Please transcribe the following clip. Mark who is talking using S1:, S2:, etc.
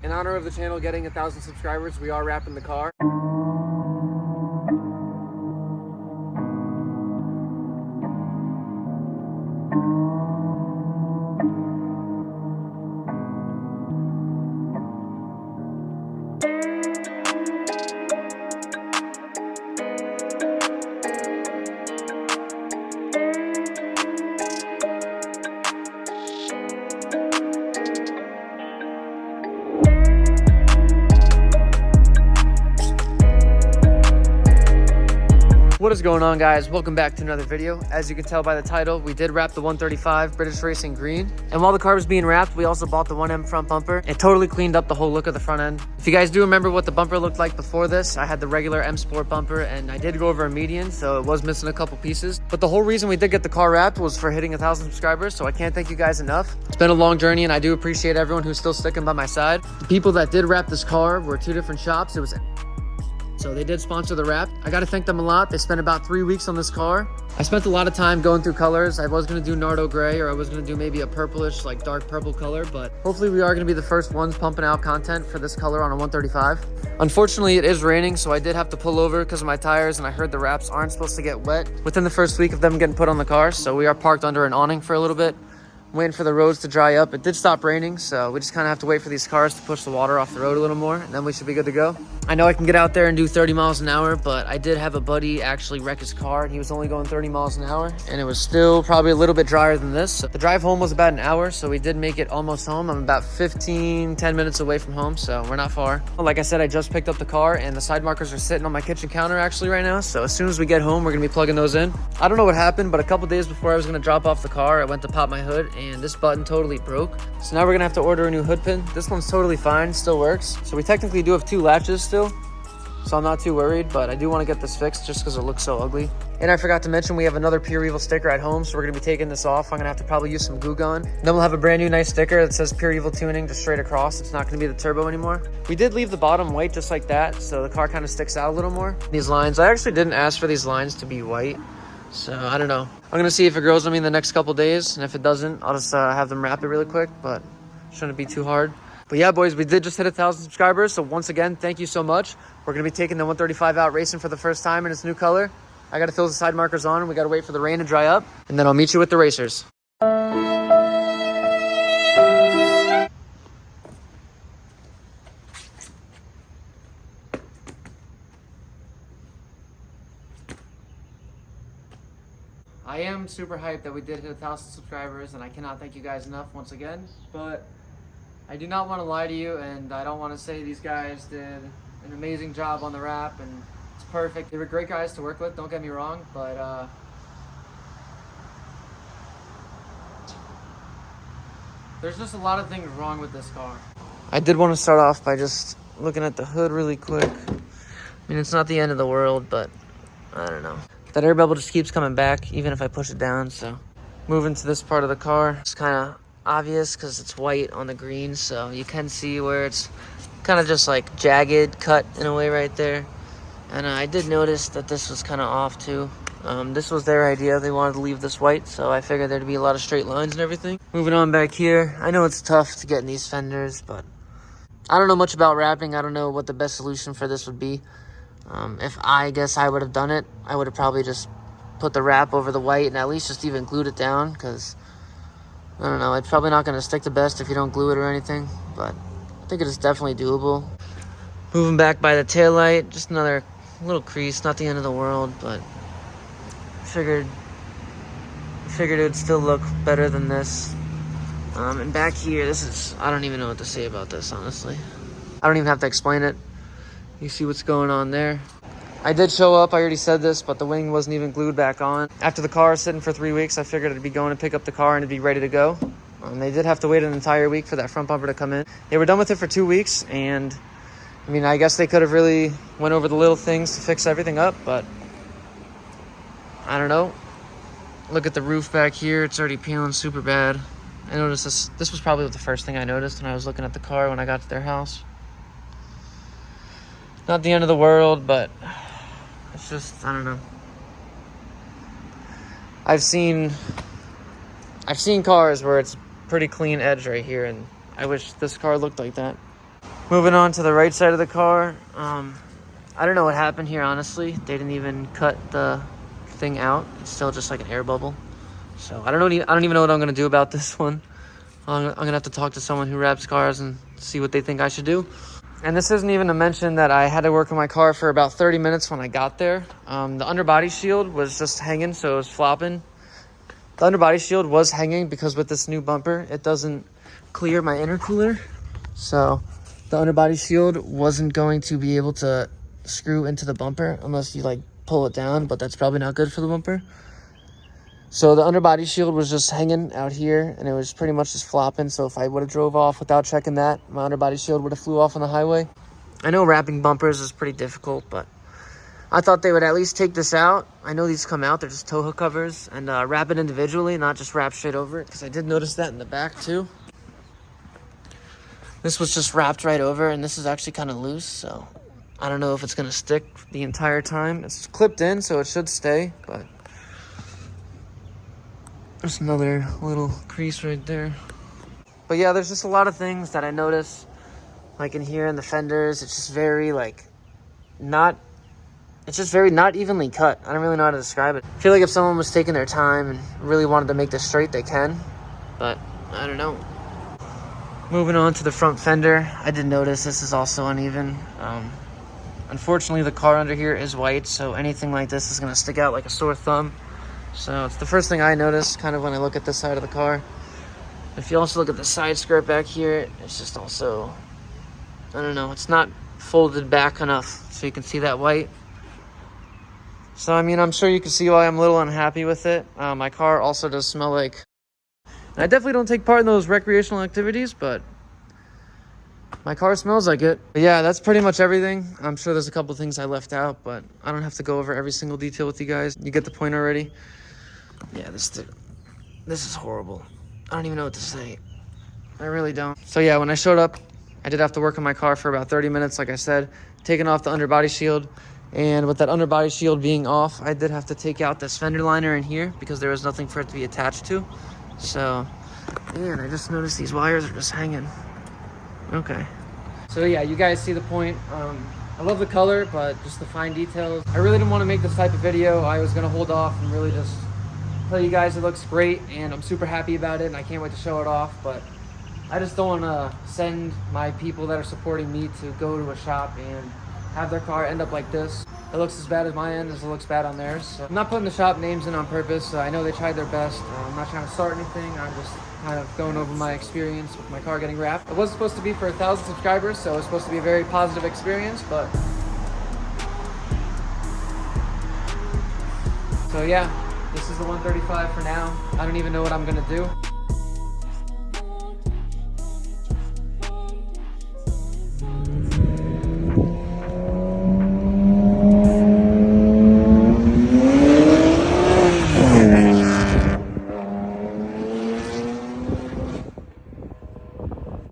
S1: In honor of the channel getting 1,000 subscribers, we are wrapping the car. What is going on, guys? Welcome back to another video. As you can tell by the title, we did wrap the 135 British Racing Green. And while the car was being wrapped, we also bought the 1M front bumper. It totally cleaned up the whole look of the front end. If you guys do remember what the bumper looked like before this, I had the regular M Sport bumper and I did go over a median, so it was missing a couple pieces. But the whole reason we did get the car wrapped was for hitting 1,000 subscribers, so I can't thank you guys enough. It's been a long journey and I do appreciate everyone who's still sticking by my side. The people that did wrap this car were two different shops. So they did sponsor the wrap. I gotta thank them a lot. They spent about 3 weeks on this car. I spent a lot of time going through colors. I was gonna do Nardo gray, or I was gonna do maybe a purplish, like dark purple color, but hopefully we are gonna be the first ones pumping out content for this color on a 135. Unfortunately, it is raining, so I did have to pull over because of my tires, and I heard the wraps aren't supposed to get wet within the first week of them getting put on the car, so we are parked under an awning for a little bit, waiting for the roads to dry up. It did stop raining, so we just kind of have to wait for these cars to push the water off the road a little more, and then we should be good to go. I know I can get out there and do 30 miles an hour, but I did have a buddy actually wreck his car, and he was only going 30 miles an hour, and it was still probably a little bit drier than this. The drive home was about an hour, so we did make it almost home. I'm about 10 minutes away from home, so we're not far. Like I said, I just picked up the car, and the side markers are sitting on my kitchen counter actually right now, so as soon as we get home, we're gonna be plugging those in. I don't know what happened, but a couple days before I was gonna drop off the car, I went to pop my hood, and this button totally broke. So now we're gonna have to order a new hood pin. This one's totally fine, still works. So we technically do have 2 latches still, so I'm not too worried, but I do want to get this fixed just because it looks so ugly. And I forgot to mention we have another Pure Evil sticker at home, so we're gonna be taking this off. I'm gonna have to probably use some glue gun. Then we'll have a brand new nice sticker that says Pure Evil Tuning just straight across. It's not gonna be the turbo anymore. We did leave the bottom white just like that, so the car kind of sticks out a little more. These lines, I actually didn't ask for these lines to be white, so I don't know. I'm gonna see if it grows on me in the next couple days, and if it doesn't, I'll just have them wrap it really quick, but shouldn't be too hard. But yeah, boys, we did just hit 1,000 subscribers, so once again, thank you so much. We're gonna be taking the 135 out racing for the first time in its new color. I gotta fill the side markers on, and we gotta wait for the rain to dry up, and then I'll meet you with the racers. I am super hyped that we did hit 1,000 subscribers, and I cannot thank you guys enough once again, but I do not want to lie to you, and I don't want to say these guys did an amazing job on the wrap, and it's perfect. They were great guys to work with, don't get me wrong, but there's just a lot of things wrong with this car. I did want to start off by just looking at the hood really quick. I mean, it's not the end of the world, but I don't know. That air bubble just keeps coming back, even if I push it down, so. Moving to this part of the car, it's kind of obvious because it's white on the green, so you can see where it's kind of just like jagged cut in a way right there. And I did notice that this was kind of off too. This was their idea. They wanted to leave this white, so I figured there'd be a lot of straight lines and everything. Moving on back here, I know it's tough to get in these fenders, but I don't know much about wrapping. I don't know what the best solution for this would be. If I guess I would have done it, I would have probably just put the wrap over the white and at least just even glued it down, because I don't know, it's probably not going to stick the best if you don't glue it or anything, but I think it is definitely doable. Moving back by the taillight, just another little crease, not the end of the world, but figured it would still look better than this. And back here, this is, I don't even know what to say about this, honestly. I don't even have to explain it. You see what's going on there. I did show up, I already said this, but the wing wasn't even glued back on. After the car was sitting for 3 weeks, I figured I'd be going to pick up the car and it'd be ready to go. They did have to wait an entire week for that front bumper to come in. They were done with it for 2 weeks, and I mean, I guess they could have really went over the little things to fix everything up, but I don't know. Look at the roof back here, it's already peeling super bad. I noticed this was probably the first thing I noticed when I was looking at the car when I got to their house. Not the end of the world, but it's just, I don't know. I've seen cars where it's pretty clean edge right here, and I wish this car looked like that. Moving on to the right side of the car. I don't know what happened here, honestly. They didn't even cut the thing out. It's still just like an air bubble. So I don't even know what I'm gonna do about this one. I'm gonna have to talk to someone who wraps cars and see what they think I should do. And this isn't even to mention that I had to work on my car for about 30 minutes when I got there. The underbody shield was just hanging, so it was flopping. The underbody shield was hanging because with this new bumper, it doesn't clear my intercooler. So the underbody shield wasn't going to be able to screw into the bumper unless you like pull it down, but that's probably not good for the bumper. So the underbody shield was just hanging out here and it was pretty much just flopping. So if I would have drove off without checking that, my underbody shield would have flew off on the highway. I know wrapping bumpers is pretty difficult, but I thought they would at least take this out. I know these come out, they're just tow hook covers, and wrap it individually, not just wrap straight over it, because I did notice that in the back too. This was just wrapped right over, and this is actually kind of loose, so I don't know if it's gonna stick the entire time. It's clipped in, so it should stay, but there's another little crease right there. But yeah, there's just a lot of things that I notice, like in here in the fenders. It's just very not evenly cut. I don't really know how to describe it. I feel like if someone was taking their time and really wanted to make this straight, they can, but I don't know. Moving on to the front fender, I did notice this is also uneven. Unfortunately, the car under here is white, so anything like this is gonna stick out like a sore thumb. So it's the first thing I noticed kind of when I look at this side of the car. If you also look at the side skirt back here, it's just also, I don't know, it's not folded back enough so you can see that white. So I mean, I'm sure you can see why I'm a little unhappy with it. My car also does smell like, and I definitely don't take part in those recreational activities, but my car smells like it. But yeah, that's pretty much everything. I'm sure there's a couple things I left out, but I don't have to go over every single detail with you guys. You get the point already. Yeah, this is horrible. I don't even know what to say. I really don't. So yeah, when I showed up, I did have to work on my car for about 30 minutes, like I said, taking off the underbody shield. And with that underbody shield being off, I did have to take out this fender liner in here because there was nothing for it to be attached to. So, man, I just noticed these wires are just hanging. Okay. So yeah, you guys see the point. I love the color, but just the fine details. I really didn't want to make this type of video. I was gonna hold off and really just tell you guys it looks great, and I'm super happy about it, and I can't wait to show it off, but I just don't want to send my people that are supporting me to go to a shop and have their car end up like this. It looks as bad as my end as it looks bad on theirs. So I'm not putting the shop names in on purpose. I know they tried their best. I'm not trying to start anything. I'm just kind of going over my experience with my car getting wrapped. It wasn't supposed to be for 1,000 subscribers, so it was supposed to be a very positive experience, but so yeah, this is the 135 for now. I don't even know what I'm gonna do.